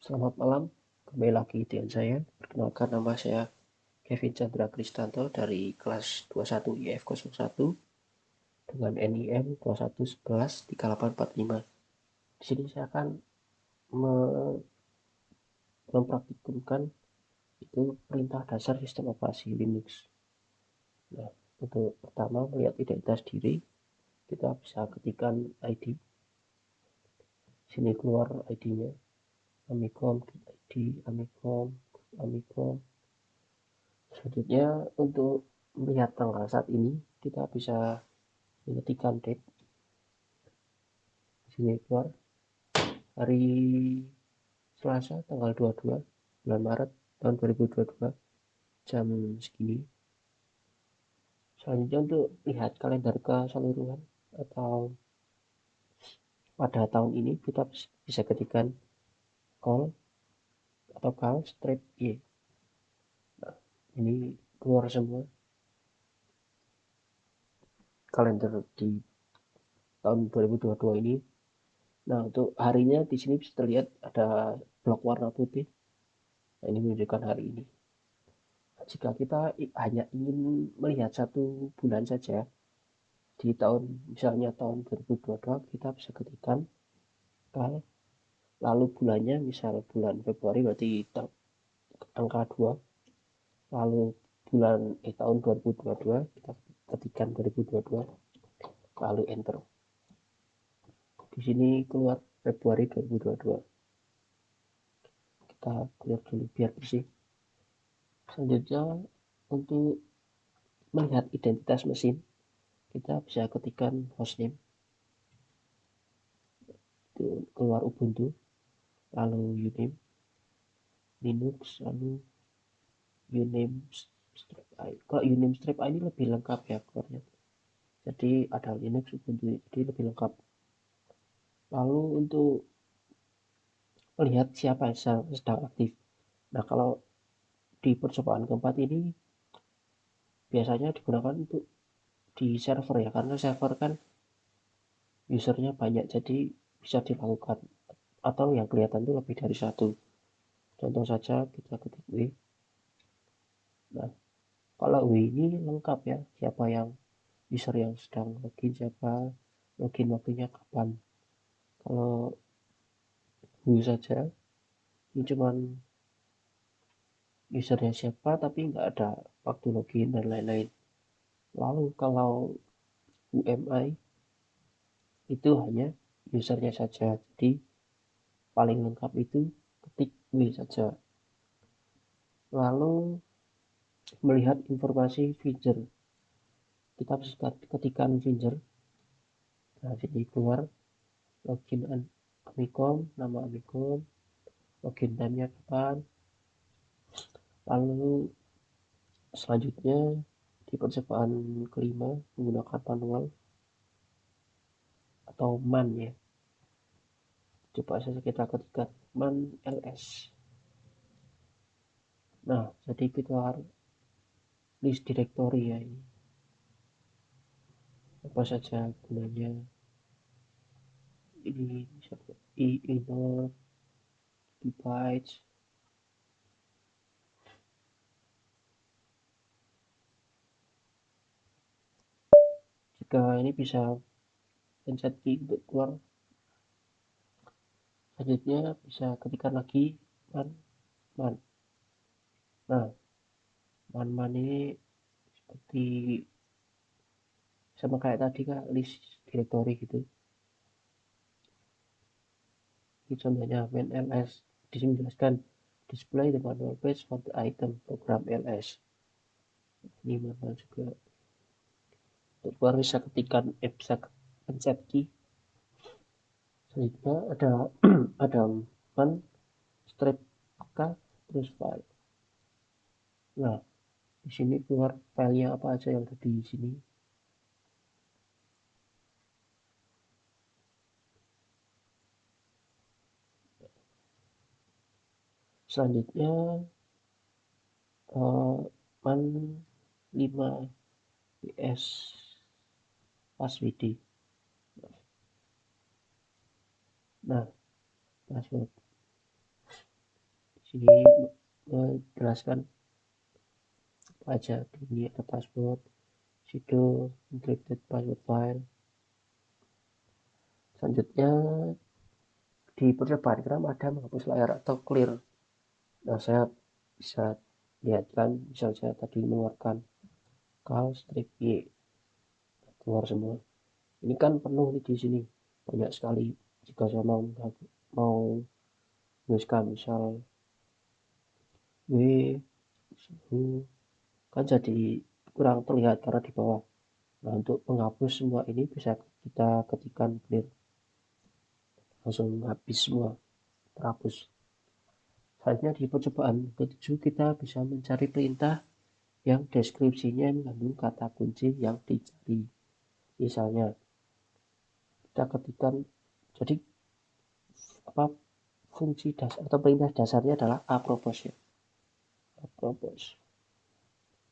Selamat malam, kembali lagi dengan saya. Perkenalkan, nama saya Kevin Chandra Kristanto dari kelas 21 IF01 dengan NIM 21113845. Di sini saya akan mempraktikumkan itu perintah dasar sistem operasi Linux. Nah, untuk pertama melihat identitas diri, kita bisa ketikkan ID. Sini keluar ID-nya, Amikom, ID, Amikom, Amikom. Selanjutnya, untuk melihat tanggal saat ini, kita bisa mengetikkan date. Di sini keluar hari Selasa tanggal 22 bulan Maret tahun 2022 jam segini. Selanjutnya, untuk lihat kalender keseluruhan atau pada tahun ini, kita bisa ketikkan call atau call strip Y. Nah, ini keluar semua kalender di tahun 2022 ini. Nah, untuk harinya di sini bisa terlihat ada blok warna putih. Nah, ini menunjukkan hari ini. Jika kita hanya ingin melihat satu bulan saja di tahun, misalnya tahun 2022, kita bisa ketikkan kal, lalu bulannya misal bulan Februari berarti angka 2, lalu tahun 2022 kita ketikkan 2022, lalu enter. Di sini keluar Februari 2022. Kita clear dulu biar bersih. Selanjutnya, untuk melihat identitas mesin, kita bisa ketikkan hostname, itu keluar Ubuntu, lalu uname Linux, lalu uname strip I. Kalau uname strip I ini lebih lengkap ya keluarnya. Jadi ada Linux, Ubuntu, jadi lebih lengkap. Lalu untuk melihat siapa yang sedang aktif. Nah, kalau di percobaan keempat ini biasanya digunakan untuk di server ya, karena server kan usernya banyak, jadi bisa dilakukan atau yang kelihatan itu lebih dari satu. Contoh saja kita ketik W. Nah, kalau W ini lengkap ya, siapa yang user yang sedang login, siapa login waktunya kapan. Kalau who saja ini cuman usernya siapa tapi nggak ada waktu login dan lain-lain. Lalu kalau UMI itu hanya usernya saja, jadi paling lengkap itu ketik W saja. Lalu melihat informasi feature, kita bisa ketikkan feature. Nah, jadi keluar login Amikom, nama Amikom, login time-nya kapan. Lalu selanjutnya di percobaan kelima menggunakan manual atau man ya. Coba saja kita ketikkan man ls. Nah, jadi kita list directory ya ini. Apa saja gunanya? Ini inner device. Jika ini bisa pencet key untuk keluar. Selanjutnya bisa ketikkan lagi man. Nah, man ini seperti sama kayak tadi kak, list directory gitu. Ini contohnya main ls. Di sini menjelaskan display the manual page for the item program ls. Ini manual juga. Untuk keluar bisa ketikkan bisa pencet key. Selanjutnya ada ada man strip k terus file. Nah, di sini keluar filenya apa aja yang ada di sini. Selanjutnya man 5 ps passwd. Nah, password. Sini menjelaskan apa aja. Ini ada password, sudo encrypted password file. Selanjutnya di percobaan kram ada menghapus layar atau clear. Nah, saya bisa lihatkan, misal saya tadi mengeluarkan cal strip y, keluar semua. Ini kan penuh nih di sini, banyak sekali. Jika saya mau menuliskan misal w suhu, kan jadi kurang terlihat karena di bawah. Nah, untuk menghapus semua ini bisa kita ketikkan clear, langsung habis semua, terhapus. Selanjutnya di percobaan ke-7 kita bisa mencari perintah yang deskripsinya mengandung kata kunci yang dicari. Misalnya kita ketikkan, jadi apa, fungsi dasar atau perintah dasarnya adalah apropos ya. Apropos.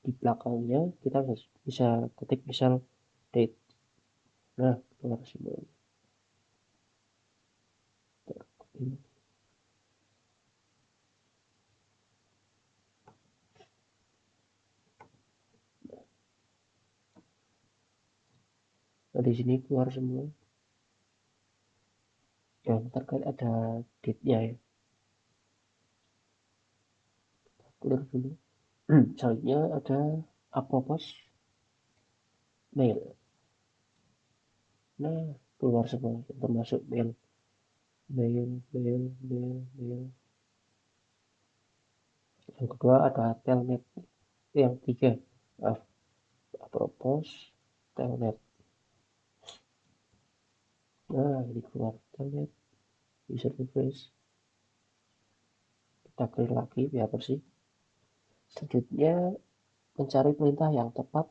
Di belakangnya kita bisa ketik misal date. Nah, keluar semuanya. Nah, di sini keluar semua. Yang terkait ada date-nya ya. Clear dulu. Selanjutnya ada apropos mail. Nah, keluar semua termasuk mail. Yang kedua ada telnet. Yang tiga, apropos telnet. Nah, ini keluar telnet, user interface. Kita clear lagi biar bersih. Selanjutnya mencari perintah yang tepat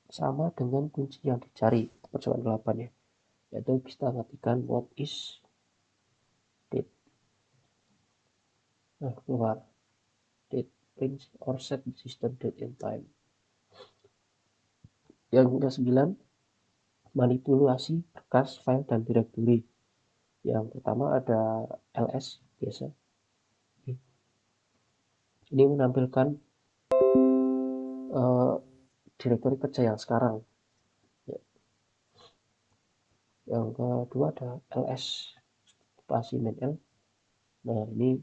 sama dengan kunci yang dicari, percobaan 8 ya, yaitu kita ketikkan what is date. Nah, keluar date, print or set system date and time. Yang ke-9, manipulasi berkas, file, dan directory. Yang pertama ada ls biasa. Ini menampilkan direktori kerja yang sekarang. Yang kedua ada ls spasi main l. Nah, ini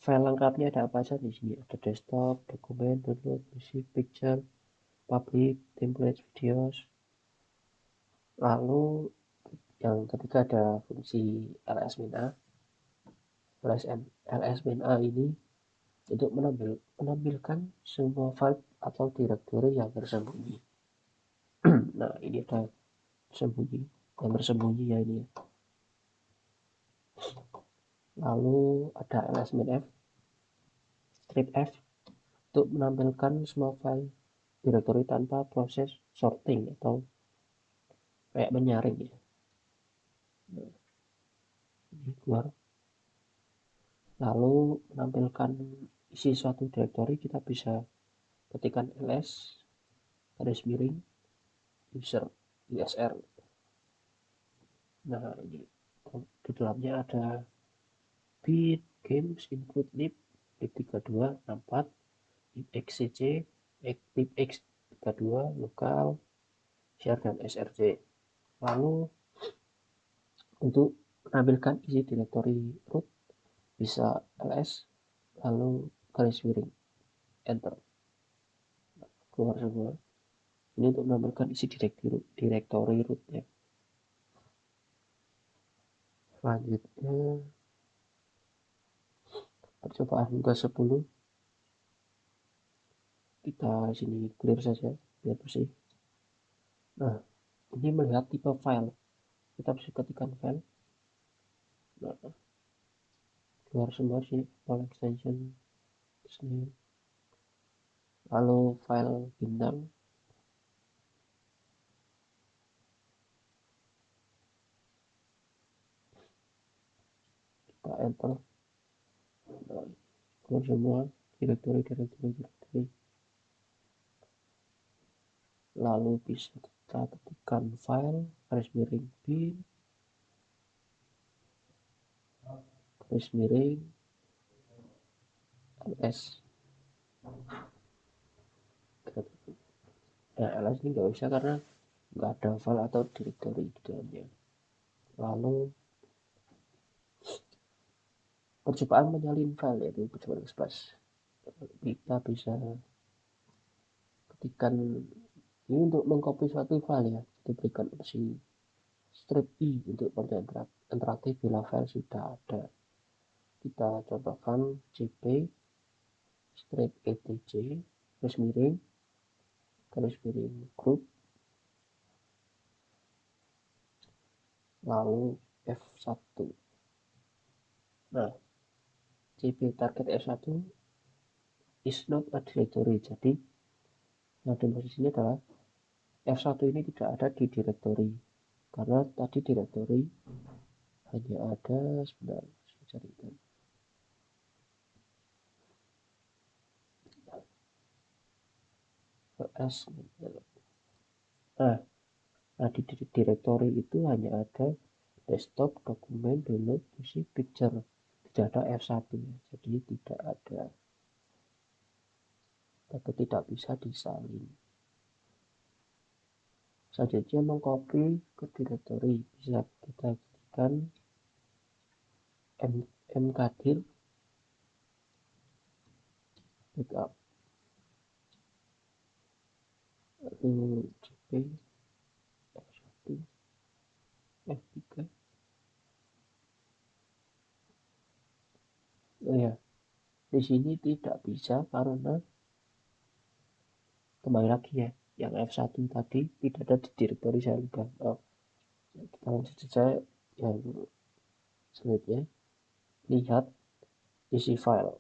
file lengkapnya ada apa aja di sini. Ada desktop, dokumen, download, musik, picture, public, template, videos. Lalu yang ketiga ada fungsi ls-a. ls-a ini untuk menampilkan semua file atau direktori yang tersembunyi. Nah, ini ada yang tersembunyi ya ini. Lalu ada ls-f, strip f untuk menampilkan semua file direktori tanpa proses sorting atau kayak menyaring ya. Nah, ini keluar. Lalu menampilkan isi suatu direktori, kita bisa ketikkan ls garis miring user usr. Nah, ini di dalamnya ada bit, games, include lib 32, 64, xcc, libx 32, lokal, share, dan src. Lalu untuk menampilkan isi direktori root bisa ls lalu garis miring enter, keluar semua. Ini untuk menampilkan isi direktori root ya. Selanjutnya percobaan ke-10, kita sini clear saja biar bersih. Nah, ini melihat tipe file, kita bisa ketikkan file. Nah, keluar semua sih file extension sini. Lalu file bintang, kita enter. Nah, keluar semua direktori. Lalu bisa kita ketikkan file garis miring bin garis miring ls. Nah, ls ini nggak bisa karena nggak ada file atau directory di dalamnya. Lalu percobaan menyalin file, yaitu percobaan express. Kita bisa ketikkan ini untuk mengcopy suatu file ya, diberikan opsi strip I untuk pengerjaan interaktif bila file sudah ada. Kita contohkan cp strip etc garis miring group lalu F1. Nah, cp target F1 is not a directory, jadi yang dimaksud sini adalah F1 ini tidak ada di directory karena tadi directory hanya ada, sebentar saya carikan. Nah, di directory itu hanya ada desktop, dokumen, download, musik, picture, tidak ada F1 ya. Jadi tidak ada atau tidak bisa disalin. Selanjutnya mengcopy ke directory, bisa kita ketikkan mkdir backup lalu cp f1 f3. Oh ya, di sini tidak bisa karena kembali lagi ya, yang F1 tadi tidak ada di directory saya lupa. Kita lanjut saja yang selanjutnya. Lihat isi file.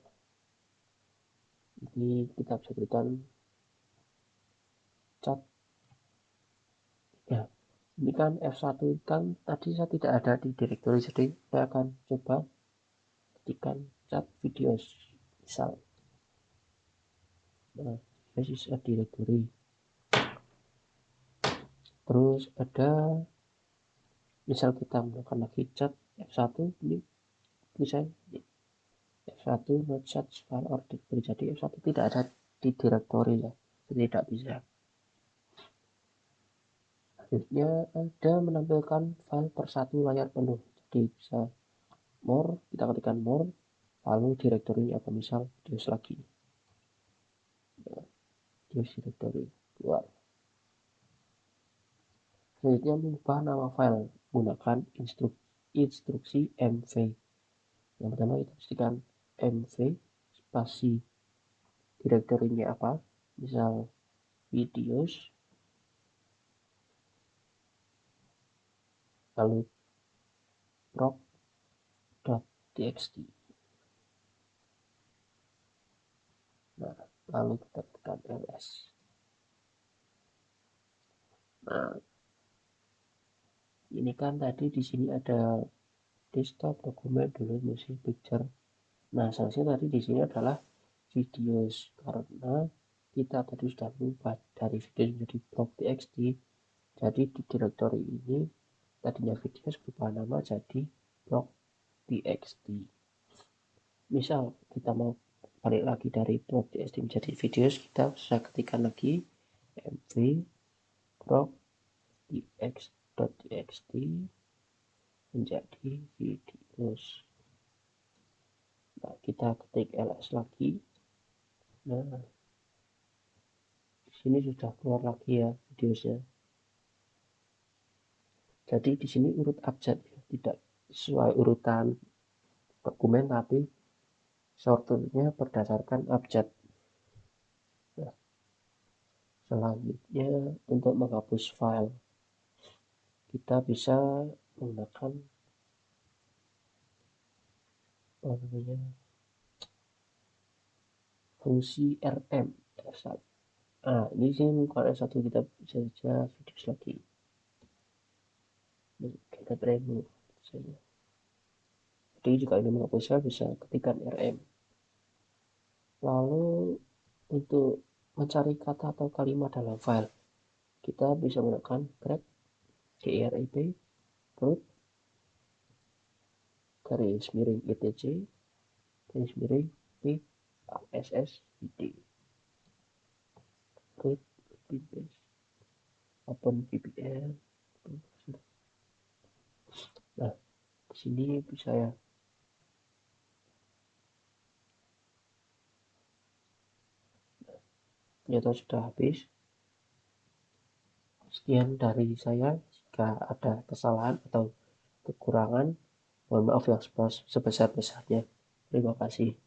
Ini kita bisa berikan cat. Ya, ini kan F1 kan tadi saya tidak ada di directory, jadi saya akan coba ketikkan cat videos misal. Nah, this is a directory. Terus ada misal kita menggunakan lagi cat F1, ini bisa F1 not search file or directory, jadi F1 tidak ada di directory ya, jadi tidak bisa. Selanjutnya ada menampilkan file per satu layar penuh, jadi bisa more, kita ketikkan more, lalu directory apa misal videos lagi, videos directory keluar. Selanjutnya mengubah nama file menggunakan instruksi mv. Yang pertama kita pastikan mv spasi direktorinya apa, misal videos, lalu proc.txt. Nah, lalu kita tekan ls. Nah, ini kan tadi di sini ada desktop, dokumen, download, musik, picture. Nah, seharusnya tadi di sini adalah videos karena kita tadi sudah berubah dari video menjadi proc.txt. Jadi di directory ini tadinya videos berubah nama jadi proc.txt. Misal kita mau balik lagi dari proc.txt menjadi videos, kita bisa ketikkan lagi mv proc.txt menjadi videos. Nah, kita ketik ls lagi. Nah, di sini sudah keluar lagi ya videosnya. Jadi di sini urut abjad ya, tidak sesuai urutan dokumen tapi sorturnya berdasarkan abjad. Nah, selanjutnya untuk menghapus file kita bisa menggunakan fungsi rm f1. Nah, ini sih kalau f1 kita bisa saja videos lagi. Kita remove saja. Jadi jika ini menghapusnya bisa ketikkan rm. Lalu untuk mencari kata atau kalimat dalam file kita bisa menggunakan grep grep root garis miring etc garis miring p SSID root pinbase open VPN. Nah, di sini bisa ya. Ternyata sudah habis. Sekian dari saya. Jika ada kesalahan atau kekurangan, mohon maaf yang sebesar-besarnya. Terima kasih.